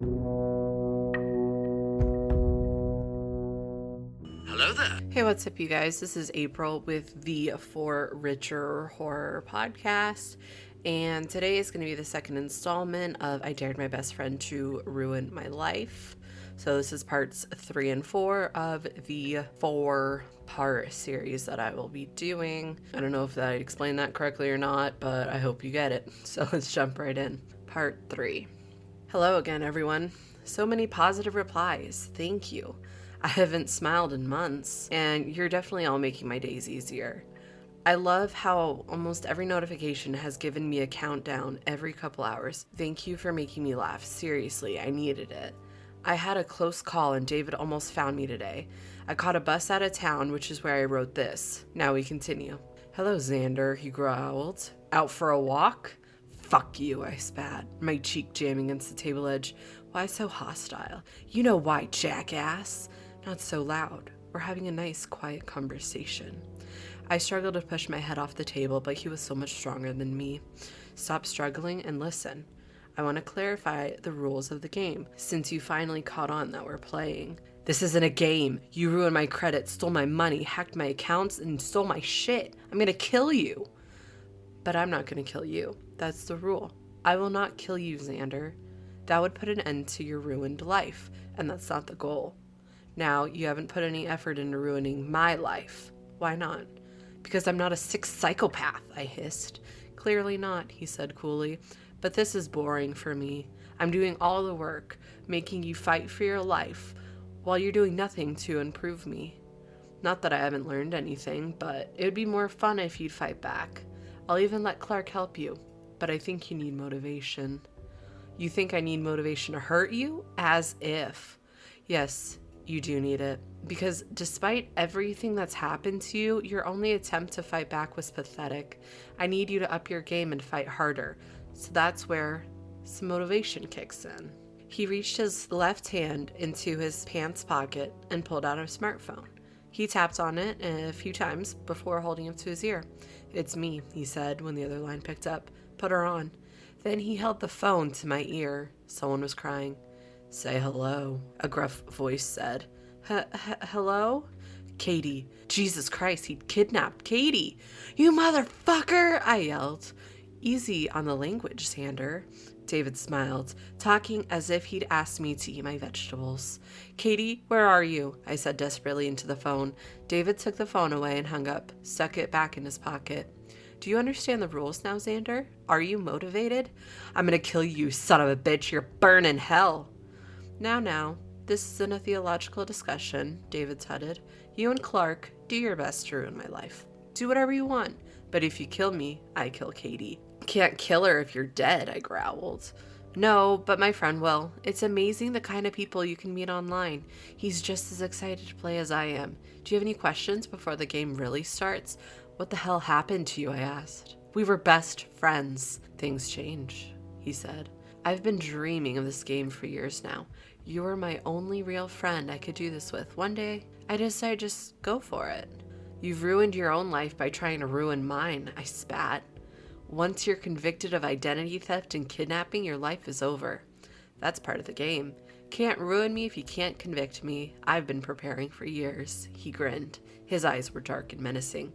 Hello there. Hey, what's up, you guys? This is April with the For Richer Horror Podcast, and today is going to be the second installment of I Dared My Best Friend to Ruin My Life. So this is parts 3 and 4 of the 4-part series that I will be doing. I don't know if I explained that correctly or not, but I hope you get it. So let's jump right in. Part 3. Hello again, everyone. So many positive replies. Thank you. I haven't smiled in months, and you're definitely all making my days easier. I love how almost every notification has given me a countdown every couple hours. Thank you for making me laugh. Seriously, I needed it. I had a close call and David almost found me today. I caught a bus out of town, which is where I wrote this. Now we continue. Hello, Xander, he growled. Out for a walk? Fuck you, I spat, my cheek jamming against the table edge. Why so hostile? You know why, jackass. Not so loud. We're having a nice, quiet conversation. I struggled to push my head off the table, but he was so much stronger than me. Stop struggling and listen. I want to clarify the rules of the game, since you finally caught on that we're playing. This isn't a game. You ruined my credit, stole my money, hacked my accounts, and stole my shit. I'm gonna kill you. But I'm not gonna kill you. That's the rule. I will not kill you, Xander. That would put an end to your ruined life, and that's not the goal. Now, you haven't put any effort into ruining my life. Why not? Because I'm not a sick psychopath, I hissed. Clearly not, he said coolly. But this is boring for me. I'm doing all the work, making you fight for your life, while you're doing nothing to improve me. Not that I haven't learned anything, but it would be more fun if you'd fight back. I'll even let Clark help you, but I think you need motivation. You think I need motivation to hurt you? As if. Yes, you do need it, because despite everything that's happened to you, your only attempt to fight back was pathetic. I need you to up your game and fight harder, so that's where some motivation kicks in. He reached his left hand into his pants pocket and pulled out a smartphone. He tapped on it a few times before holding it to his ear. It's me, he said when the other line picked up. Put her on. Then he held the phone to my ear. Someone was crying. Say hello, a gruff voice said. Hello? Katie. Jesus Christ, he'd kidnapped Katie. You motherfucker, I yelled. Easy on the language, Xander. David smiled, talking as if he'd asked me to eat my vegetables. Katie, where are you? I said desperately into the phone. David took the phone away and hung up, stuck it back in his pocket. Do you understand the rules now, Xander? Are you motivated? I'm gonna kill you, son of a bitch. You're burning hell. Now, this isn't a theological discussion, David tutted. You and Clark, do your best to ruin my life. Do whatever you want, but if you kill me, I kill Katie. Can't kill her if you're dead, I growled. No, but my friend will. It's amazing the kind of people you can meet online. He's just as excited to play as I am. Do you have any questions before the game really starts? What the hell happened to you, I asked. We were best friends. Things change, he said. I've been dreaming of this game for years now. You're my only real friend I could do this with. One day, I decided just go for it. You've ruined your own life by trying to ruin mine, I spat. Once you're convicted of identity theft and kidnapping, your life is over. That's part of the game. Can't ruin me if you can't convict me. I've been preparing for years. He grinned. His eyes were dark and menacing.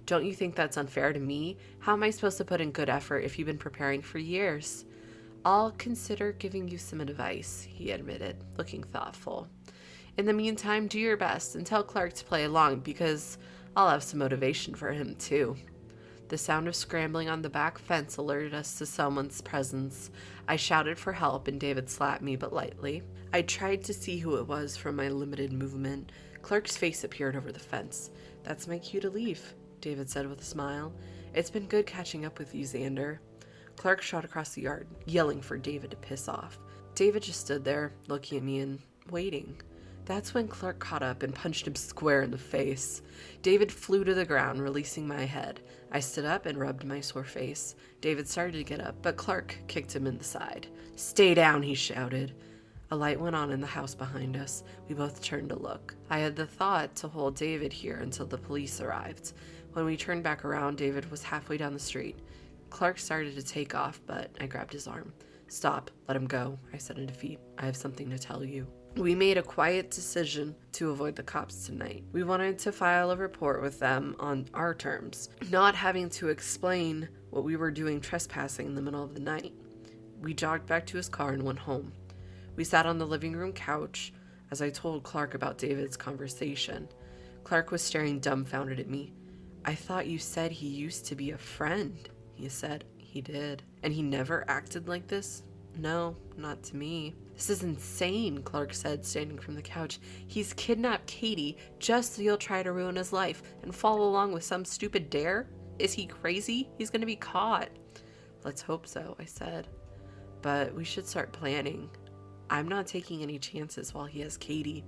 Don't you think that's unfair to me? How am I supposed to put in good effort if you've been preparing for years? I'll consider giving you some advice, he admitted, looking thoughtful. In the meantime, do your best and tell Clark to play along, because I'll have some motivation for him too. The sound of scrambling on the back fence alerted us to someone's presence. I shouted for help and David slapped me, but lightly. I tried to see who it was from my limited movement. Clark's face appeared over the fence. That's my cue to leave, David said with a smile. It's been good catching up with you, Xander. Clark shot across the yard, yelling for David to piss off. David just stood there, looking at me and waiting. That's when Clark caught up and punched him square in the face. David flew to the ground, releasing my head. I stood up and rubbed my sore face. David started to get up, but Clark kicked him in the side. Stay down, he shouted. A light went on in the house behind us. We both turned to look. I had the thought to hold David here until the police arrived. When we turned back around, David was halfway down the street. Clark started to take off, but I grabbed his arm. Stop, let him go, I said in defeat. I have something to tell you. We made a quiet decision to avoid the cops tonight. We wanted to file a report with them on our terms, not having to explain what we were doing trespassing in the middle of the night. We jogged back to his car and went home. We sat on the living room couch as I told Clark about David's conversation. Clark was staring dumbfounded at me. I thought you said he used to be a friend, he said. He did. And he never acted like this? No, not to me. This is insane, Clark said, standing from the couch. He's kidnapped Katie just so you'll try to ruin his life and follow along with some stupid dare? Is he crazy? He's going to be caught. Let's hope so, I said. But we should start planning. I'm not taking any chances while he has Katie.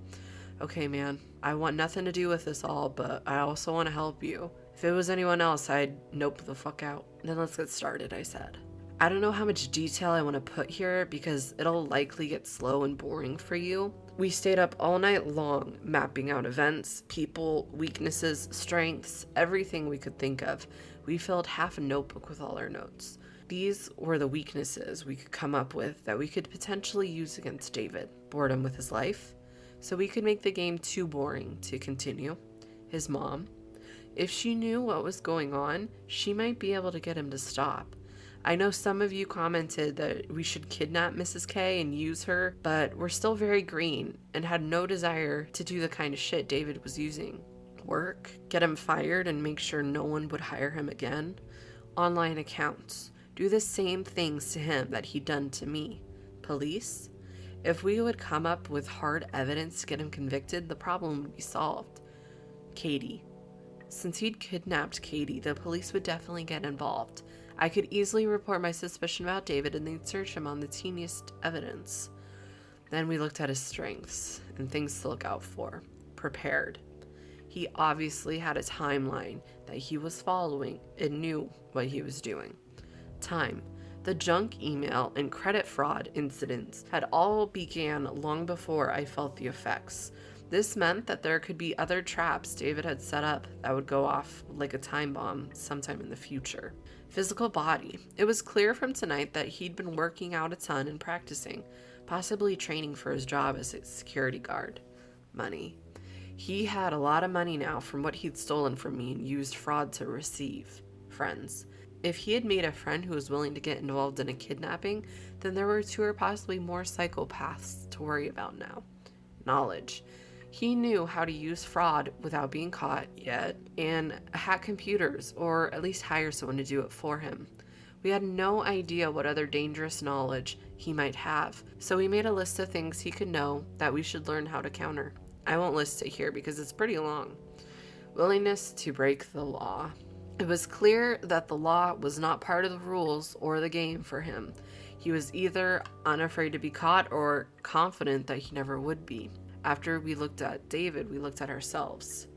Okay, man, I want nothing to do with this all, but I also want to help you. If it was anyone else, I'd nope the fuck out. Then let's get started, I said. I don't know how much detail I want to put here because it'll likely get slow and boring for you. We stayed up all night long, mapping out events, people, weaknesses, strengths, everything we could think of. We filled half a notebook with all our notes. These were the weaknesses we could come up with that we could potentially use against David. Boredom with his life, so we could make the game too boring to continue. His mom. If she knew what was going on, she might be able to get him to stop. I know some of you commented that we should kidnap Mrs. K and use her, but we're still very green and had no desire to do the kind of shit David was using. Work, get him fired and make sure no one would hire him again. Online accounts, do the same things to him that he'd done to me. Police, if we would come up with hard evidence to get him convicted, the problem would be solved. Katie, since he'd kidnapped Katie, the police would definitely get involved. I could easily report my suspicion about David and they'd search him on the teeniest evidence. Then we looked at his strengths and things to look out for. Prepared. He obviously had a timeline that he was following and knew what he was doing. Time. The junk email and credit fraud incidents had all began long before I felt the effects. This meant that there could be other traps David had set up that would go off like a time bomb sometime in the future. Physical body. It was clear from tonight that he'd been working out a ton and practicing, possibly training for his job as a security guard. Money. He had a lot of money now from what he'd stolen from me and used fraud to receive. Friends. If he had made a friend who was willing to get involved in a kidnapping, then there were 2 or possibly more psychopaths to worry about now. Knowledge. He knew how to use fraud without being caught yet and hack computers or at least hire someone to do it for him. We had no idea what other dangerous knowledge he might have, so we made a list of things he could know that we should learn how to counter. I won't list it here because it's pretty long. Willingness to break the law. It was clear that the law was not part of the rules or the game for him. He was either unafraid to be caught or confident that he never would be. After we looked at David, we looked at ourselves.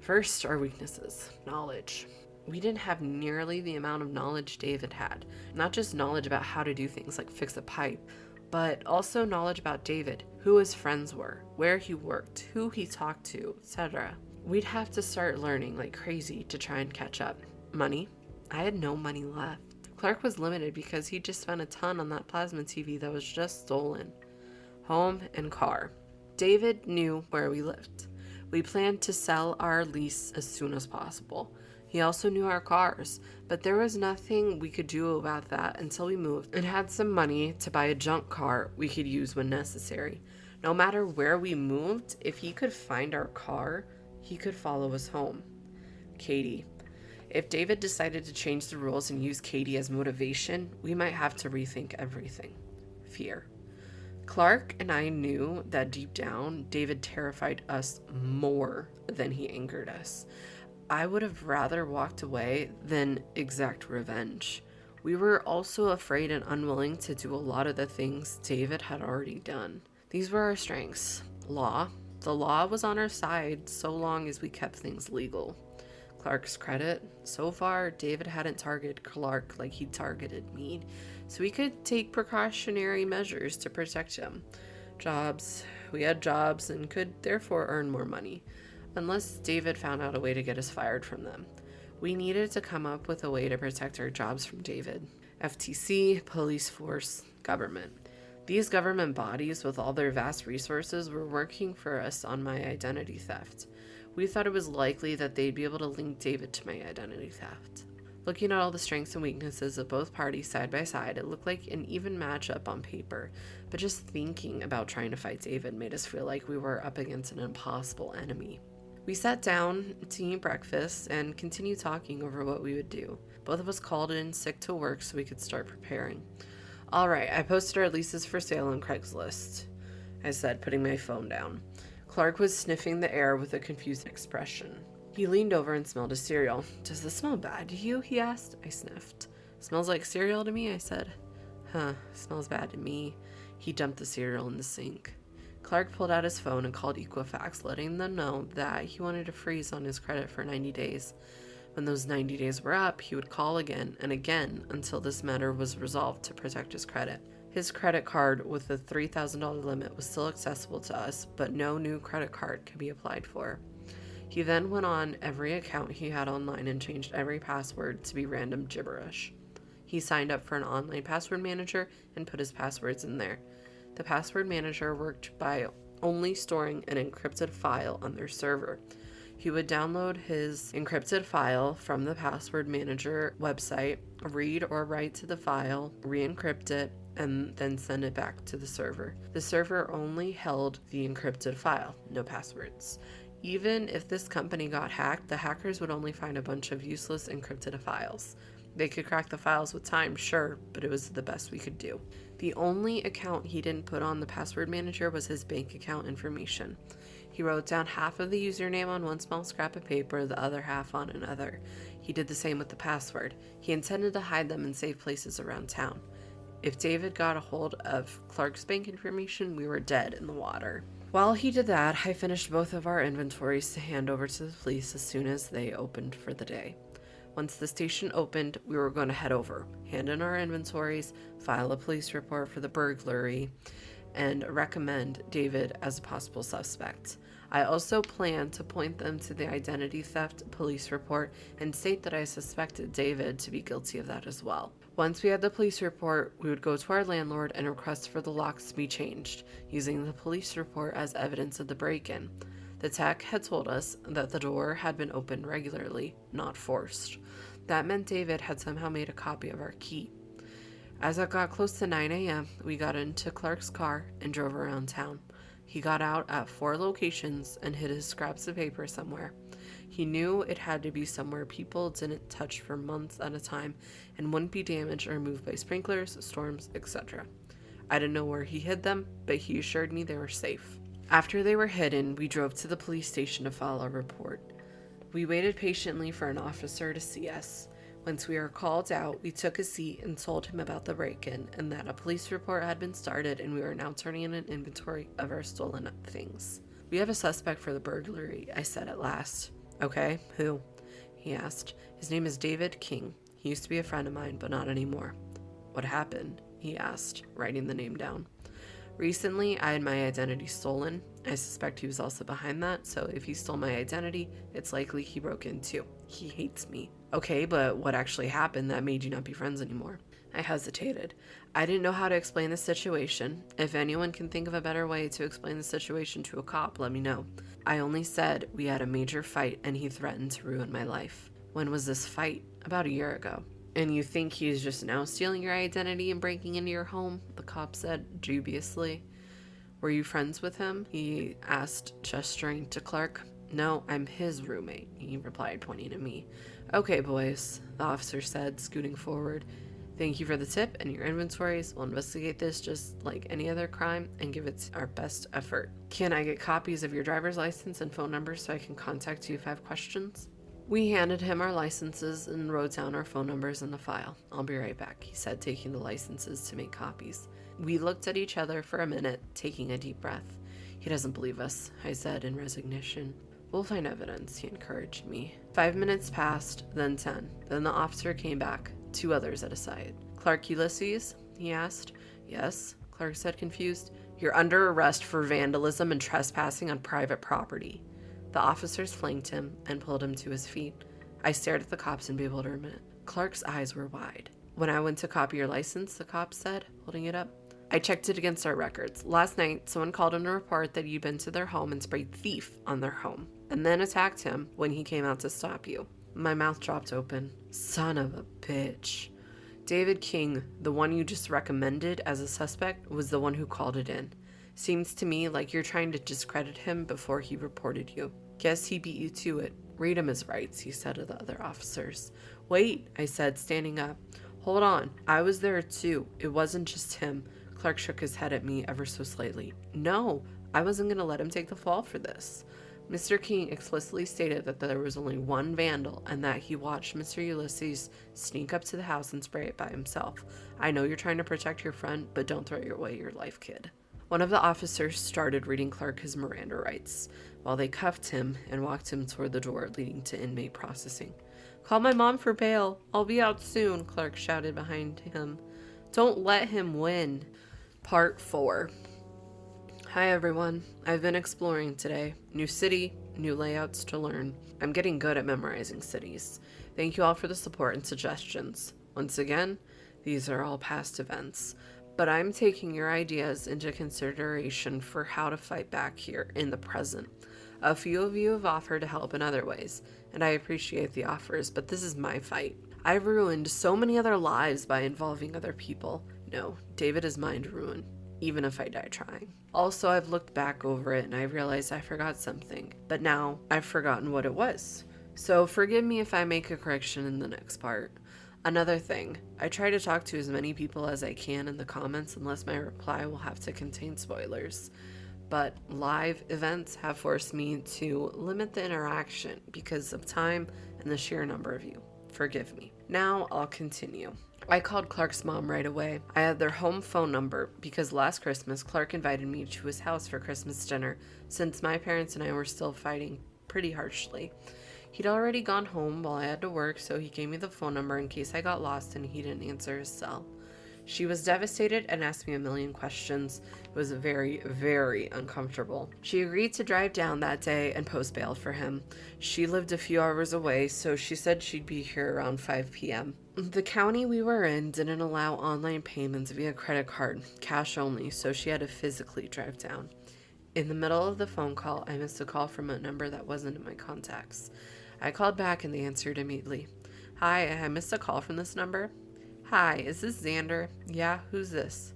First, our weaknesses. Knowledge. We didn't have nearly the amount of knowledge David had. Not just knowledge about how to do things like fix a pipe, but also knowledge about David, who his friends were, where he worked, who he talked to, etc. We'd have to start learning like crazy to try and catch up. Money. I had no money left. Clark was limited because he just spent a ton on that plasma TV that was just stolen. Home and car. David knew where we lived. We planned to sell our lease as soon as possible. He also knew our cars, but there was nothing we could do about that until we moved and had some money to buy a junk car we could use when necessary. No matter where we moved, if he could find our car, he could follow us home. Katie. If David decided to change the rules and use Katie as motivation, we might have to rethink everything. Fear. Clark and I knew that deep down, David terrified us more than he angered us. I would have rather walked away than exact revenge. We were also afraid and unwilling to do a lot of the things David had already done. These were our strengths. Law. The law was on our side so long as we kept things legal. Clark's credit. So far, David hadn't targeted Clark like he targeted me, so we could take precautionary measures to protect him. Jobs. We had jobs and could therefore earn more money, unless David found out a way to get us fired from them. We needed to come up with a way to protect our jobs from David. FTC, police force, government. These government bodies, with all their vast resources, were working for us on my identity theft. We thought it was likely that they'd be able to link David to my identity theft. Looking at all the strengths and weaknesses of both parties side by side, it looked like an even matchup on paper, but just thinking about trying to fight David made us feel like we were up against an impossible enemy. We sat down to eat breakfast and continued talking over what we would do. Both of us called in sick to work so we could start preparing. "All right, I posted our leases for sale on Craigslist," I said, putting my phone down. Clark was sniffing the air with a confused expression. He leaned over and smelled his cereal. "Does this smell bad to you?" he asked. I sniffed. "Smells like cereal to me," I said. "Huh, smells bad to me." He dumped the cereal in the sink. Clark pulled out his phone and called Equifax, letting them know that he wanted a freeze on his credit for 90 days. When those 90 days were up, he would call again and again until this matter was resolved to protect his credit. His credit card with a $3,000 limit was still accessible to us, but no new credit card could be applied for. He then went on every account he had online and changed every password to be random gibberish. He signed up for an online password manager and put his passwords in there. The password manager worked by only storing an encrypted file on their server. He would download his encrypted file from the password manager website, read or write to the file, re-encrypt it, and then send it back to the server. The server only held the encrypted file, no passwords. Even if this company got hacked, the hackers would only find a bunch of useless encrypted files. They could crack the files with time, sure, but it was the best we could do. The only account he didn't put on the password manager was his bank account information. He wrote down half of the username on one small scrap of paper, the other half on another. He did the same with the password. He intended to hide them in safe places around town. If David got a hold of Clark's bank information, we were dead in the water. While he did that, I finished both of our inventories to hand over to the police as soon as they opened for the day. Once the station opened, we were going to head over, hand in our inventories, file a police report for the burglary, and recommend David as a possible suspect. I also planned to point them to the identity theft police report and state that I suspected David to be guilty of that as well. Once we had the police report, we would go to our landlord and request for the locks to be changed, using the police report as evidence of the break-in. The tech had told us that the door had been opened regularly, not forced. That meant David had somehow made a copy of our key. As it got close to 9 a.m., we got into Clark's car and drove around town. He got out at 4 locations and hid his scraps of paper somewhere. He knew it had to be somewhere people didn't touch for months at a time and wouldn't be damaged or moved by sprinklers, storms, etc. I didn't know where he hid them, but he assured me they were safe. After they were hidden, we drove to the police station to file a report. We waited patiently for an officer to see us. Once we were called out, we took a seat and told him about the break-in and that a police report had been started and we were now turning in an inventory of our stolen things. "We have a suspect for the burglary," I said at last. "Okay, who?" he asked. "His name is David King. He used to be a friend of mine, but not anymore." "What happened?" he asked, writing the name down. "Recently, I had my identity stolen. I suspect he was also behind that, so if he stole my identity, it's likely he broke in too. He hates me." "Okay, but what actually happened that made you not be friends anymore?" I hesitated. I didn't know how to explain the situation. If anyone can think of a better way to explain the situation to a cop, let me know. I only said we had a major fight and he threatened to ruin my life. "When was this fight?" "About a year ago." "And you think he's just now stealing your identity and breaking into your home?" the cop said dubiously. "Were you friends with him?" he asked, gesturing to Clark. "No, I'm his roommate," he replied, pointing at me. "Okay, boys," the officer said, scooting forward. "Thank you for the tip and your inventories. We'll investigate this just like any other crime and give it our best effort. Can I get copies of your driver's license and phone numbers so I can contact you if I have questions?" We handed him our licenses and wrote down our phone numbers in the file. "I'll be right back," he said, taking the licenses to make copies. We looked at each other for a minute, taking a deep breath. "He doesn't believe us," I said in resignation. "We'll find evidence," he encouraged me. 5 minutes passed, then 10. Then the officer came back, 2 others at a side. "Clark Ulysses?" he asked. "Yes," Clark said, confused. "You're under arrest for vandalism and trespassing on private property." The officers flanked him and pulled him to his feet. I stared at the cops in bewilderment. Clark's eyes were wide. "When I went to copy your license," the cop said, holding it up, I checked it against our records. Last night, someone called in a report that you'd been to their home and sprayed thief on their home, and then attacked him when he came out to stop you. My mouth dropped open. Son of a bitch. David King, the one you just recommended as a suspect, was the one who called it in. Seems to me like you're trying to discredit him before he reported you. Guess he beat you to it. Read him his rights, he said to the other officers. Wait, I said, standing up. Hold on, I was there too. It wasn't just him. Clark shook his head at me ever so slightly. No, I wasn't going to let him take the fall for this. Mr. King explicitly stated that there was only one vandal and that he watched Mr. Ulysses sneak up to the house and spray it by himself. I know you're trying to protect your friend, but don't throw away your life, kid. One of the officers started reading Clark his Miranda rights while they cuffed him and walked him toward the door leading to inmate processing. Call my mom for bail. I'll be out soon, Clark shouted behind him. Don't let him win. Part 4. Hi everyone. I've been exploring today. New city, new layouts to learn. I'm getting good at memorizing cities. Thank you all for the support and suggestions. Once again, these are all past events, but I'm taking your ideas into consideration for how to fight back here in the present. A few of you have offered to help in other ways, and I appreciate the offers, but this is my fight. I've ruined so many other lives by involving other people. No, David is mine to ruin, even if I die trying. Also, I've looked back over it and I realized I forgot something, but now I've forgotten what it was. So forgive me if I make a correction in the next part. Another thing, I try to talk to as many people as I can in the comments unless my reply will have to contain spoilers. But live events have forced me to limit the interaction because of time and the sheer number of you. Forgive me. Now I'll continue. I called Clark's mom right away. I had their home phone number because last Christmas Clark invited me to his house for Christmas dinner since my parents and I were still fighting pretty harshly. He'd already gone home while I had to work, so he gave me the phone number in case I got lost and he didn't answer his cell. She was devastated and asked me a million questions. It was very, very uncomfortable. She agreed to drive down that day and post bail for him. She lived a few hours away, so she said she'd be here around 5 p.m. The county we were in didn't allow online payments via credit card, cash only, so she had to physically drive down. In the middle of the phone call, I missed a call from a number that wasn't in my contacts. I called back and they answered immediately. Hi, I missed a call from this number. Hi, is this Xander? Yeah, who's this?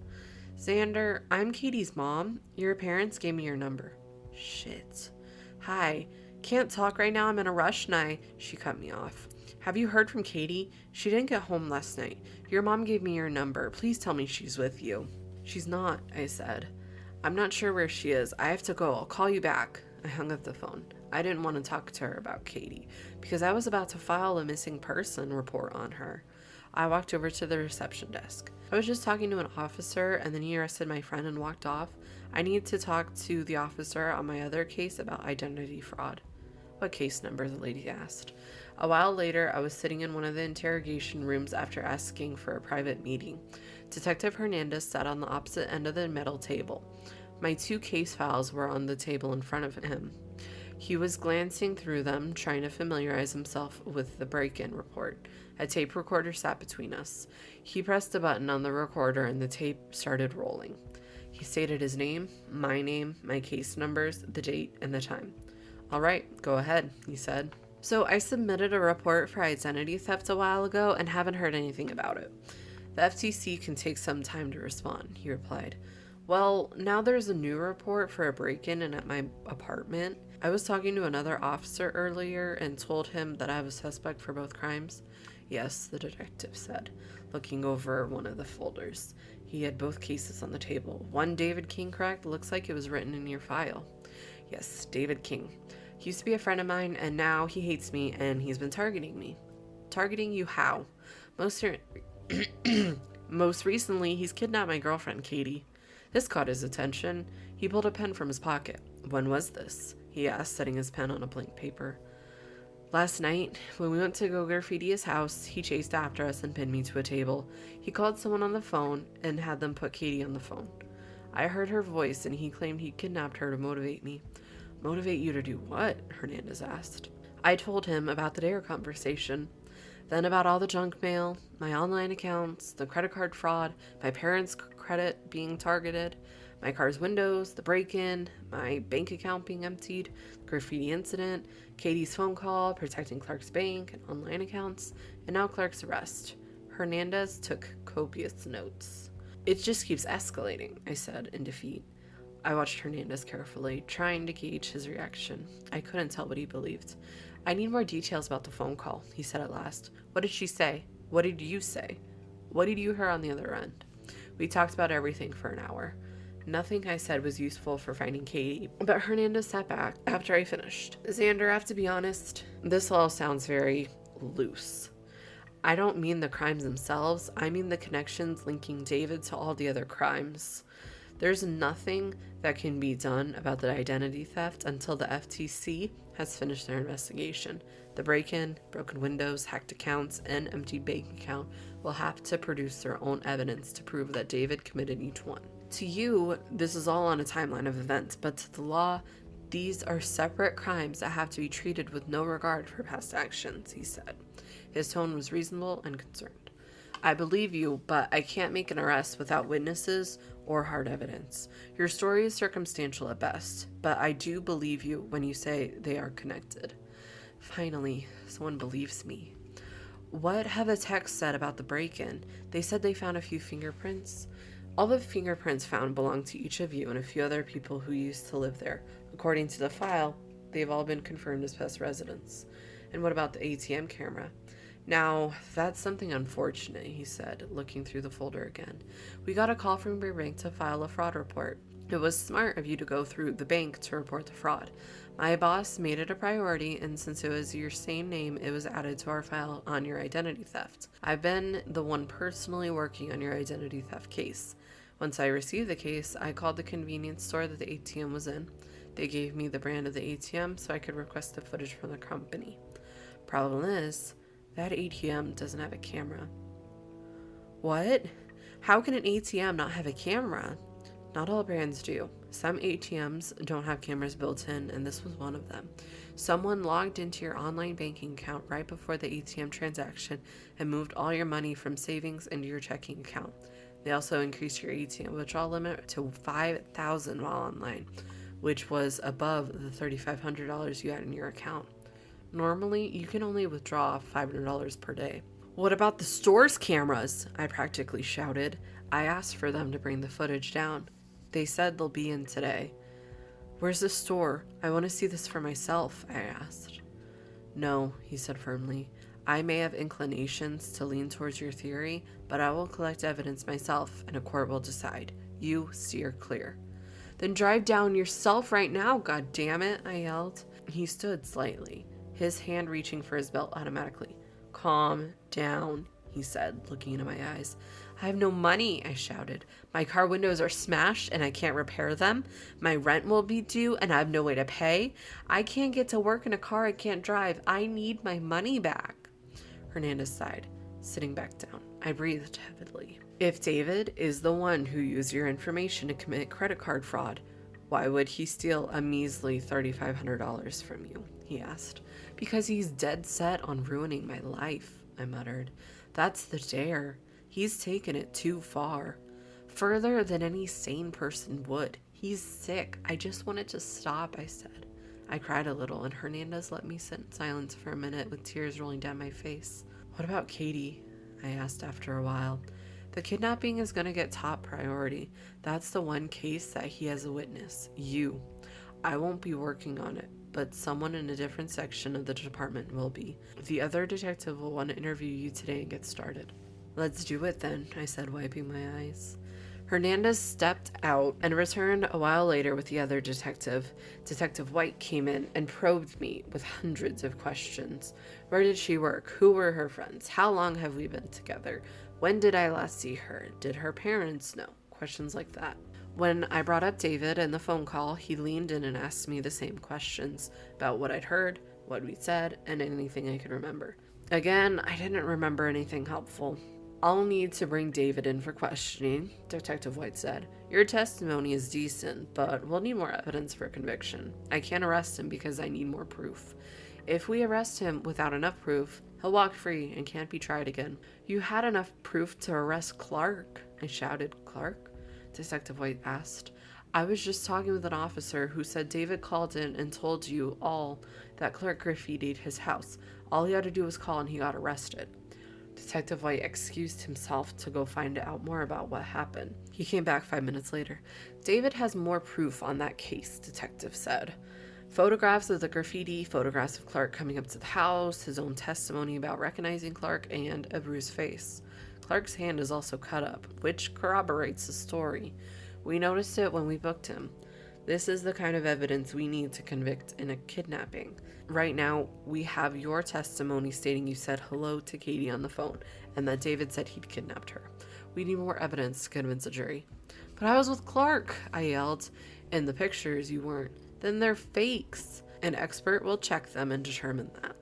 Xander, I'm Katie's mom. Your parents gave me your number. Shit. Hi, can't talk right now. I'm in a rush and She cut me off. Have you heard from Katie? She didn't get home last night. Your mom gave me your number. Please tell me she's with you. She's not, I said. I'm not sure where she is. I have to go. I'll call you back. I hung up the phone. I didn't want to talk to her about Katie because I was about to file a missing person report on her. I walked over to the reception desk. I was just talking to an officer and then he arrested my friend and walked off. I needed to talk to the officer on my other case about identity fraud. What case number? The lady asked. A while later, I was sitting in one of the interrogation rooms after asking for a private meeting. Detective Hernandez sat on the opposite end of the metal table. My 2 case files were on the table in front of him. He was glancing through them, trying to familiarize himself with the break-in report. A tape recorder sat between us. He pressed a button on the recorder and the tape started rolling. He stated his name, my case numbers, the date, and the time. All right, go ahead, he said. So I submitted a report for identity theft a while ago and haven't heard anything about it. The FTC can take some time to respond, he replied. Well, now there's a new report for a break-in and at my apartment. I was talking to another officer earlier and told him that I have a suspect for both crimes. Yes, the detective said, looking over one of the folders. He had both cases on the table. One David King, correct? Looks like it was written in your file. Yes, David King. He used to be a friend of mine and now he hates me and he's been targeting me. Targeting you how? Most recently, he's kidnapped my girlfriend, Katie. This caught his attention. He pulled a pen from his pocket. When was this? He asked, setting his pen on a blank paper. Last night, when we went to go graffiti his house, he chased after us and pinned me to a table. He called someone on the phone and had them put Katie on the phone. I heard her voice and he claimed he kidnapped her to motivate me. Motivate you to do what? Hernandez asked. I told him about the dare conversation, then about all the junk mail, my online accounts, the credit card fraud, my parents' credit being targeted, my car's windows, the break-in, my bank account being emptied, graffiti incident, Katie's phone call, protecting Clark's bank and online accounts, and now Clark's arrest. Hernandez took copious notes. It just keeps escalating, I said in defeat. I watched Hernandez carefully, trying to gauge his reaction. I couldn't tell what he believed. I need more details about the phone call, he said at last. What did she say? What did you say? What did you hear on the other end? We talked about everything for an hour. Nothing I said was useful for finding Katie, but Hernandez sat back after I finished. Xander, I have to be honest, this all sounds very loose. I don't mean the crimes themselves, I mean the connections linking David to all the other crimes. There's nothing that can be done about the identity theft until the FTC has finished their investigation. The break-in, broken windows, hacked accounts, and emptied bank account will have to produce their own evidence to prove that David committed each one. To you, this is all on a timeline of events, but to the law, these are separate crimes that have to be treated with no regard for past actions, he said. His tone was reasonable and concerned. I believe you, but I can't make an arrest without witnesses or hard evidence. Your story is circumstantial at best, but I do believe you when you say they are connected. Finally, someone believes me. What have the texts said about the break-in? They said they found a few fingerprints. All the fingerprints found belong to each of you and a few other people who used to live there. According to the file, they've all been confirmed as past residents. And what about the ATM camera? Now, that's something unfortunate, he said, looking through the folder again. We got a call from your bank to file a fraud report. It was smart of you to go through the bank to report the fraud. My boss made it a priority, and since it was your same name, it was added to our file on your identity theft. I've been the one personally working on your identity theft case. Once I received the case, I called the convenience store that the ATM was in. They gave me the brand of the ATM so I could request the footage from the company. Problem is, that ATM doesn't have a camera. What? How can an ATM not have a camera? Not all brands do. Some ATMs don't have cameras built in, and this was one of them. Someone logged into your online banking account right before the ATM transaction and moved all your money from savings into your checking account. They also increased your ATM withdrawal limit to $5,000 while online, which was above the $3,500 you had in your account. Normally, you can only withdraw $500 per day. What about the store's cameras? I practically shouted. I asked for them to bring the footage down. They said they'll be in today. Where's the store? I want to see this for myself, I asked. No, he said firmly. I may have inclinations to lean towards your theory, but I will collect evidence myself and a court will decide. You steer clear. Then drive down yourself right now, God damn it, I yelled. He stood slightly, his hand reaching for his belt automatically. Calm down, he said, looking into my eyes. I have no money, I shouted. My car windows are smashed and I can't repair them. My rent will be due and I have no way to pay. I can't get to work in a car I can't drive. I need my money back. Hernandez sighed, sitting back down. I breathed heavily. If David is the one who used your information to commit credit card fraud, why would he steal a measly $3,500 from you? He asked. Because he's dead set on ruining my life, I muttered. That's the dare. He's taken it too far. Further than any sane person would. He's sick. I just wanted to stop, I said. I cried a little, and Hernandez let me sit in silence for a minute with tears rolling down my face. What about Katie? I asked after a while. The kidnapping is going to get top priority. That's the one case that he has a witness. You. I won't be working on it, but someone in a different section of the department will be. The other detective will want to interview you today and get started. Let's do it then, I said, wiping my eyes. Hernandez stepped out and returned a while later with the other detective. Detective White came in and probed me with hundreds of questions. Where did she work? Who were her friends? How long have we been together? When did I last see her? Did her parents know? Questions like that. When I brought up David and the phone call, he leaned in and asked me the same questions about what I'd heard, what we'd said, and anything I could remember. Again, I didn't remember anything helpful. I'll need to bring David in for questioning, Detective White said. Your testimony is decent, but we'll need more evidence for conviction. I can't arrest him because I need more proof. If we arrest him without enough proof, he'll walk free and can't be tried again. You had enough proof to arrest Clark, I shouted. Clark? Detective White asked. I was just talking with an officer who said David called in and told you all that Clark graffitied his house. All he had to do was call and he got arrested. Detective White excused himself to go find out more about what happened. He came back 5 minutes later. David has more proof on that case, detective said. Photographs of the graffiti, photographs of Clark coming up to the house, his own testimony about recognizing Clark, and a bruised face. Clark's hand is also cut up, which corroborates the story. We noticed it when we booked him. This is the kind of evidence we need to convict in a kidnapping. Right now, we have your testimony stating you said hello to Katie on the phone and that David said he'd kidnapped her. We need more evidence to convince a jury. But I was with Clark, I yelled. In the pictures, you weren't. Then they're fakes. An expert will check them and determine that.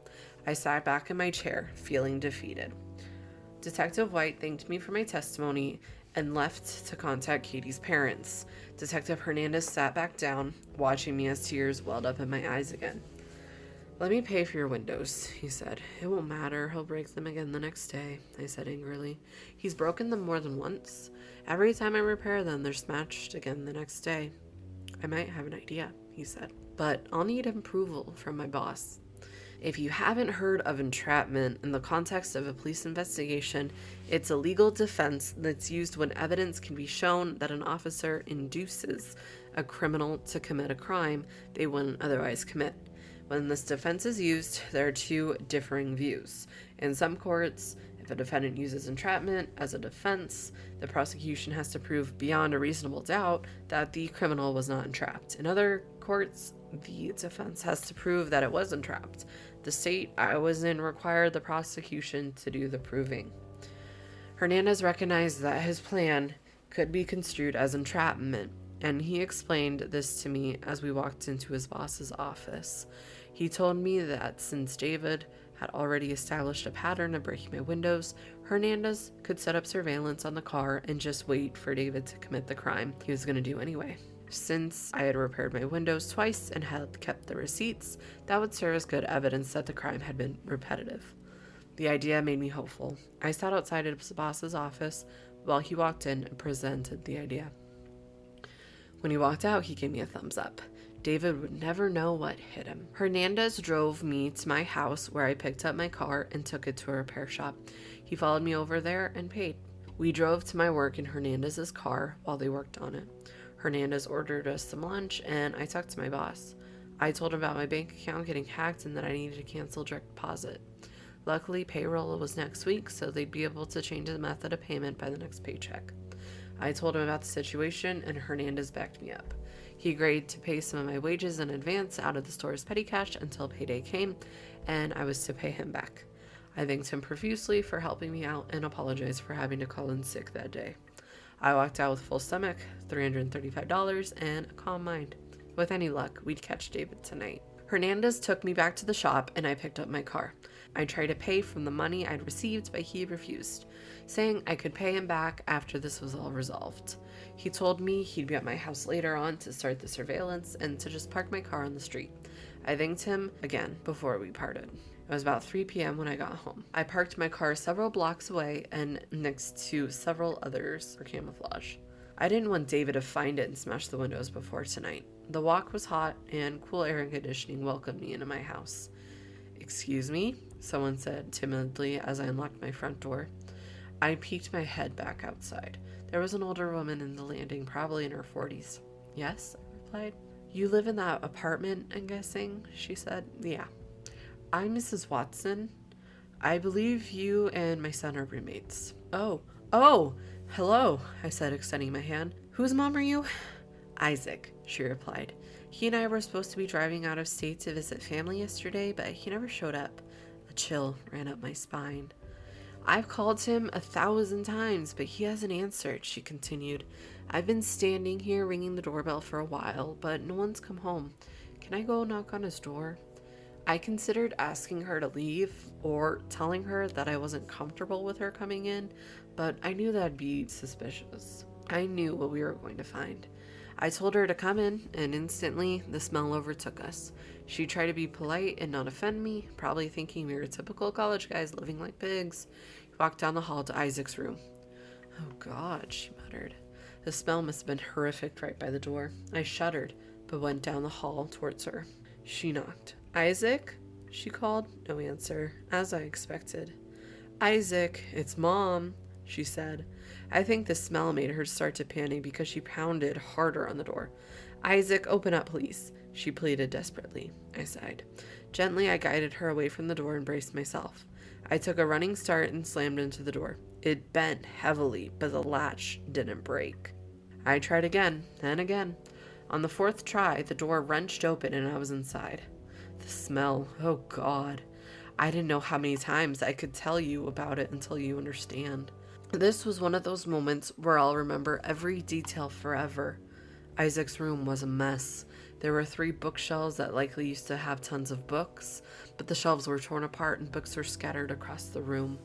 I sat back in my chair, feeling defeated. Detective White thanked me for my testimony and left to contact Katie's parents. Detective Hernandez sat back down, watching me as tears welled up in my eyes again. Let me pay for your windows, he said. It won't matter. He'll break them again the next day, I said angrily. He's broken them more than once. Every time I repair them, they're smashed again the next day. I might have an idea, he said, but I'll need approval from my boss. If you haven't heard of entrapment in the context of a police investigation, it's a legal defense that's used when evidence can be shown that an officer induces a criminal to commit a crime they wouldn't otherwise commit. When this defense is used, there are two differing views. In some courts, if a defendant uses entrapment as a defense, the prosecution has to prove beyond a reasonable doubt that the criminal was not entrapped. In other courts, the defense has to prove that it was entrapped. The state I was in required the prosecution to do the proving. Hernandez recognized that his plan could be construed as entrapment, and he explained this to me as we walked into his boss's office. He told me that since David had already established a pattern of breaking my windows, Hernandez could set up surveillance on the car and just wait for David to commit the crime he was going to do anyway. Since I had repaired my windows twice and had kept the receipts, that would serve as good evidence that the crime had been repetitive. The idea made me hopeful. I sat outside his boss's office while he walked in and presented the idea. When he walked out, he gave me a thumbs up. David would never know what hit him. Hernandez drove me to my house where I picked up my car and took it to a repair shop. He followed me over there and paid. We drove to my work in Hernandez's car while they worked on it. Hernandez ordered us some lunch and I talked to my boss. I told him about my bank account getting hacked and that I needed to cancel direct deposit. Luckily, payroll was next week, so they'd be able to change the method of payment by the next paycheck. I told him about the situation and Hernandez backed me up. He agreed to pay some of my wages in advance out of the store's petty cash until payday came, and I was to pay him back. I thanked him profusely for helping me out and apologized for having to call in sick that day. I walked out with a full stomach, $335, and a calm mind. With any luck, we'd catch David tonight. Hernandez took me back to the shop and I picked up my car. I tried to pay from the money I'd received, but he refused, saying I could pay him back after this was all resolved. He told me he'd be at my house later on to start the surveillance and to just park my car on the street. I thanked him again before we parted. It was about 3 p.m. when I got home. I parked my car several blocks away and next to several others for camouflage. I didn't want David to find it and smash the windows before tonight. The walk was hot and cool air and conditioning welcomed me into my house. Excuse me, someone said timidly as I unlocked my front door. I peeked my head back outside. There was an older woman in the landing, probably in her 40s. Yes, I replied. You live in that apartment, I'm guessing, she said. Yeah. I'm Mrs. Watson. I believe you and my son are roommates. Oh, hello, I said, extending my hand. Whose mom are you? Isaac, she replied. He and I were supposed to be driving out of state to visit family yesterday, but he never showed up. A chill ran up my spine. I've called him 1,000 times, but he hasn't answered, she continued. I've been standing here ringing the doorbell for a while, but no one's come home. Can I go knock on his door? I considered asking her to leave or telling her that I wasn't comfortable with her coming in, but I knew that'd be suspicious. I knew what we were going to find. I told her to come in, and instantly the smell overtook us. She tried to be polite and not offend me, probably thinking we were typical college guys living like pigs. We walked down the hall to Isaac's room. Oh God, she muttered. The smell must have been horrific right by the door. I shuddered, but went down the hall towards her. She knocked. "Isaac?" she called. No answer, as I expected. "Isaac, it's Mom," she said. I think the smell made her start to panic because she pounded harder on the door. "Isaac, open up, please," she pleaded desperately. I sighed. Gently, I guided her away from the door and braced myself. I took a running start and slammed into the door. It bent heavily, but the latch didn't break. I tried again, then again. On the fourth try, the door wrenched open and I was inside. The smell, oh God. I didn't know how many times I could tell you about it until you understand. This was one of those moments where I'll remember every detail forever. Isaac's room was a mess. There were 3 bookshelves that likely used to have tons of books, but the shelves were torn apart and books were scattered across the room.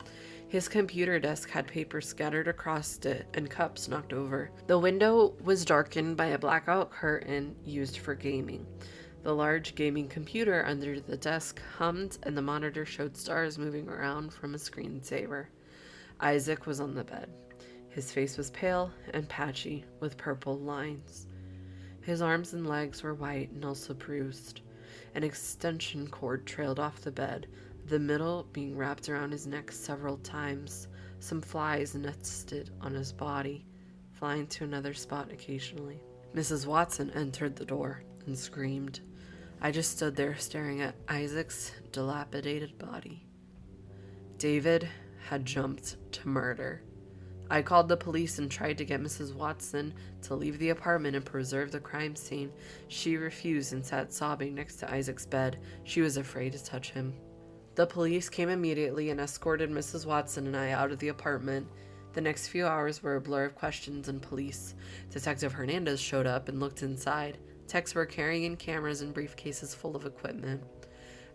His computer desk had paper scattered across it and cups knocked over. The window was darkened by a blackout curtain used for gaming. The large gaming computer under the desk hummed and the monitor showed stars moving around from a screensaver. Isaac was on the bed. His face was pale and patchy with purple lines. His arms and legs were white and also bruised. An extension cord trailed off the bed, the middle being wrapped around his neck several times. Some flies nested on his body, flying to another spot occasionally. Mrs. Watson entered the door and screamed. I just stood there staring at Isaac's dilapidated body. David had jumped to murder. I called the police and tried to get Mrs. Watson to leave the apartment and preserve the crime scene. She refused and sat sobbing next to Isaac's bed. She was afraid to touch him. The police came immediately and escorted Mrs. Watson and I out of the apartment. The next few hours were a blur of questions and police. Detective Hernandez showed up and looked inside. Techs were carrying in cameras and briefcases full of equipment.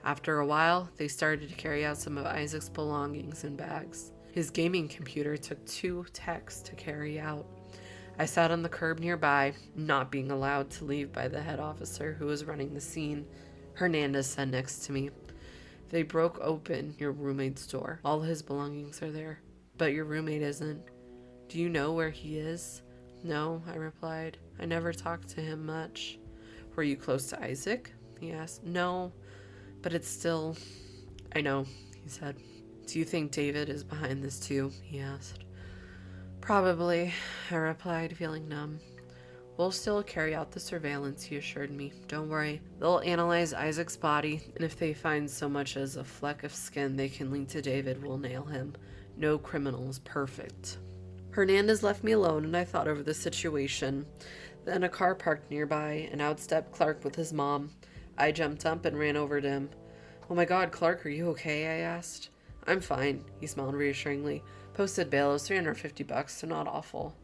After a while, they started to carry out some of Isaac's belongings in bags. His gaming computer took 2 techs to carry out. I sat on the curb nearby, not being allowed to leave by the head officer who was running the scene. Hernandez sat next to me. They broke open your roommate's door. All his belongings are there, but your roommate isn't. Do you know where he is? No, I replied. I never talked to him much. Were you close to Isaac? He asked. No, but it's still... I know, he said. Do you think David is behind this too? He asked. Probably, I replied, feeling numb. We'll still carry out the surveillance, he assured me. Don't worry. They'll analyze Isaac's body, and if they find so much as a fleck of skin they can link to David, we'll nail him. No criminal is perfect. Hernandez left me alone, and I thought over the situation. Then a car parked nearby, and out stepped Clark with his mom. I jumped up and ran over to him. Oh my God, Clark, are you okay? I asked. I'm fine, he smiled reassuringly. Posted bail is $350, so not awful.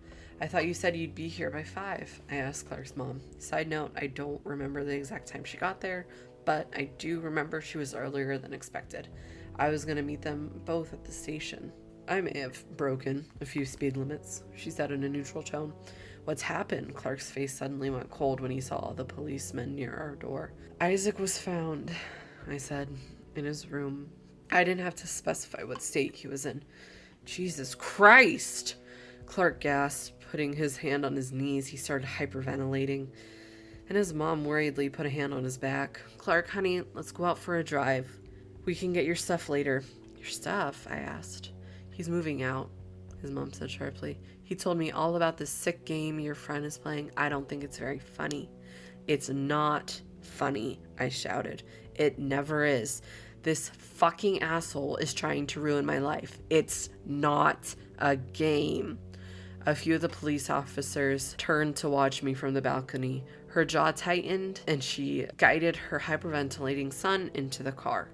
I thought you said you'd be here by 5, I asked Clark's mom. Side note, I don't remember the exact time she got there, but I do remember she was earlier than expected. I was going to meet them both at the station. I may have broken a few speed limits, she said in a neutral tone. What's happened? Clark's face suddenly went cold when he saw the policemen near our door. Isaac was found, I said, in his room. I didn't have to specify what state he was in. Jesus Christ! Clark gasped, putting his hand on his knees. He started hyperventilating, and his mom worriedly put a hand on his back. Clark, honey, let's go out for a drive. We can get your stuff later. Your stuff? I asked. He's moving out, his mom said sharply. He told me all about this sick game your friend is playing. I don't think it's very funny. It's not funny, I shouted. It never is. This fucking asshole is trying to ruin my life. It's not a game. A few of the police officers turned to watch me from the balcony. Her jaw tightened, and she guided her hyperventilating son into the car.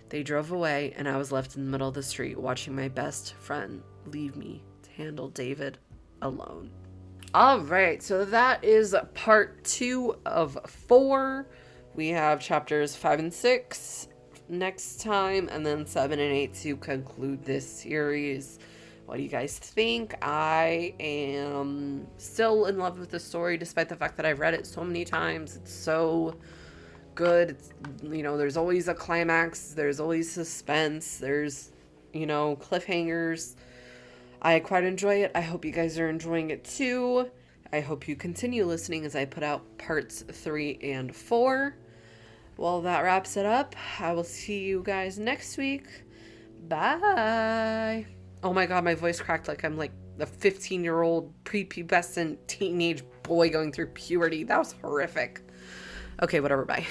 They drove away, and I was left in the middle of the street watching my best friend leave me to handle David alone. All right, so that is part 2 of 4. We have chapters 5 and 6 next time, and then 7 and 8 to conclude this series. What do you guys think? I am still in love with the story, despite the fact that I've read it so many times. It's so good. It's, there's always a climax. There's always suspense. There's, cliffhangers. I quite enjoy it. I hope you guys are enjoying it too. I hope you continue listening as I put out parts 3 and 4. Well, that wraps it up. I will see you guys next week. Bye. Oh my god, my voice cracked like I'm like a 15-year-old prepubescent teenage boy going through puberty. That was horrific. Okay, whatever, bye.